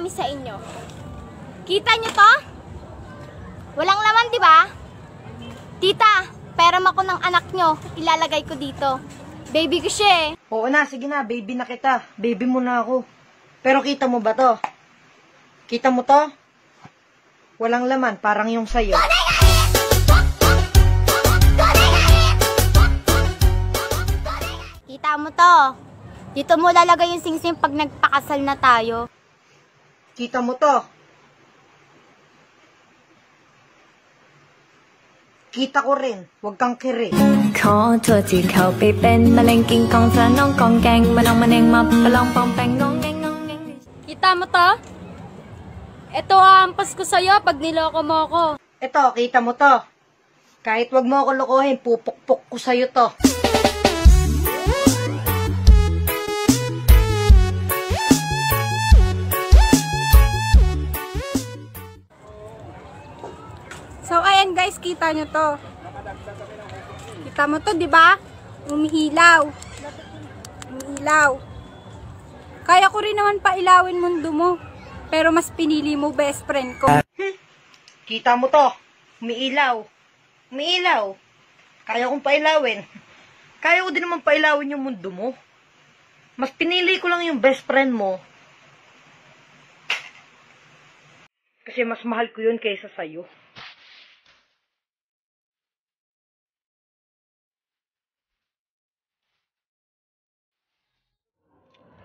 namin sa inyo. Kita nyo to? Walang laman, di ba? Tita, peram ako ng anak nyo. Ilalagay ko dito. Baby ko siya eh. Oo na, sige na, baby na kita. Baby mo na ako. Pero kita mo ba to? Kita mo to? Walang laman, parang yung sayo. Kita mo to. Dito mo lalagay yung singsing pag nagpakasal na tayo. Kita mo to? Kita ko rin, huwag kang kiri. ขอโทษที่เขาไปเป็นมะเร็งกินกองสระน้องกองแกงมาลองมาเนงมาปะลองปองแปงงองแงงงองแงง Kita mo to? Ito aampas ko sa'yo pag niloko mo ako. Ito, kita mo to? Kahit wag mo ako lokohin, pupukpok ko sa'yo to. So, ayan guys, kita nyo to. Kita mo to, di ba? Umihilaw. Umihilaw. Kaya ko rin naman pailawin mundo mo. Pero mas pinili mo best friend ko. Kita mo to? Umiilaw. Umiilaw. Kaya kong pailawin. Kaya ko din naman pailawin yung mundo mo. Mas pinili ko lang yung best friend mo. Kasi mas mahal ko yun kaysa sa'yo.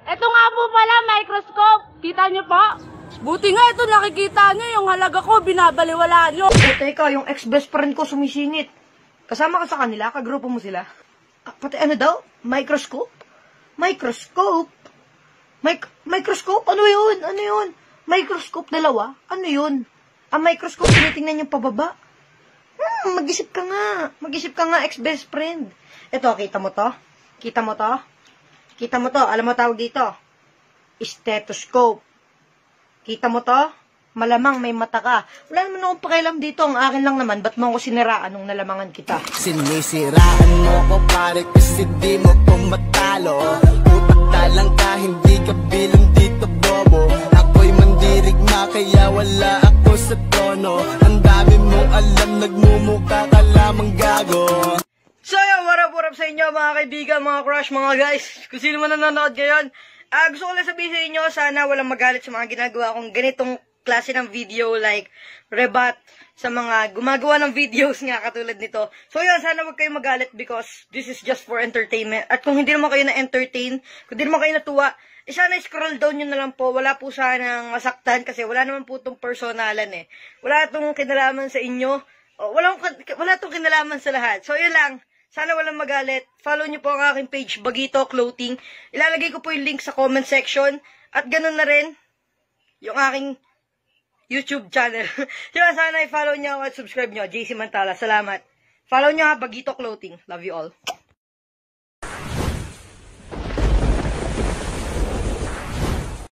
Ito nga po pala, microscope. Kita nyo po? Buti nga ito, nakikita nyo yung halaga ko, binabaliwala nyo. Teka, yung ex-best friend ko sumisingit. Kasama ka sa kanila? Kagrupo mo sila? Pati ano daw? Microscope? Microscope? Microscope? Ano yun? Ano yun? Microscope dalawa? Ano yun? Ang microscope, tinitingnan yung pababa. Mag-isip ka nga. Mag-isip ka nga, ex-best friend. Ito, kita mo to? Kita mo to? Kita mo to? Alam mo tawag dito? Stethoscope. Kita mo to? Malamang may mata ka. Wala naman akong pakialam dito. Ang akin lang naman, ba't mo ako siniraan nung nalamangan kita? Sinisiraan mo ko pare kasi di mo ko matalo. Utak talang ka, hindi ka bilang dito bobo. Ako'y mandirigma kaya wala ako sa tono. Ang dami mong alam, nagmumukha ka lamang gago. So yun, what up sa inyo mga kaibigan, mga crush, mga guys. Kung sino man nanonood ngayon, gusto ko lang sabihin sa inyo, sana walang magalit sa mga ginagawa kong ganitong klase ng video, like rebat sa mga gumagawa ng videos nga katulad nito. So yun, sana wag kayo magalit because this is just for entertainment. At kung hindi naman kayo na-entertain, kung hindi naman kayo natuwa, sana scroll down nyo na lang po. Wala po sanang masaktan kasi wala naman po itong personalan eh. Wala itong kinalaman sa inyo. Wala itong kinalaman sa lahat. So yun lang. Sana walang magalit. Follow nyo po ang aking page, Bagito Clothing. Ilalagay ko po yung link sa comment section. At ganun na rin, yung aking YouTube channel. Yun, sana i-follow nyo at subscribe nyo. JC Mantala, salamat. Follow nyo ha, Bagito Clothing. Love you all.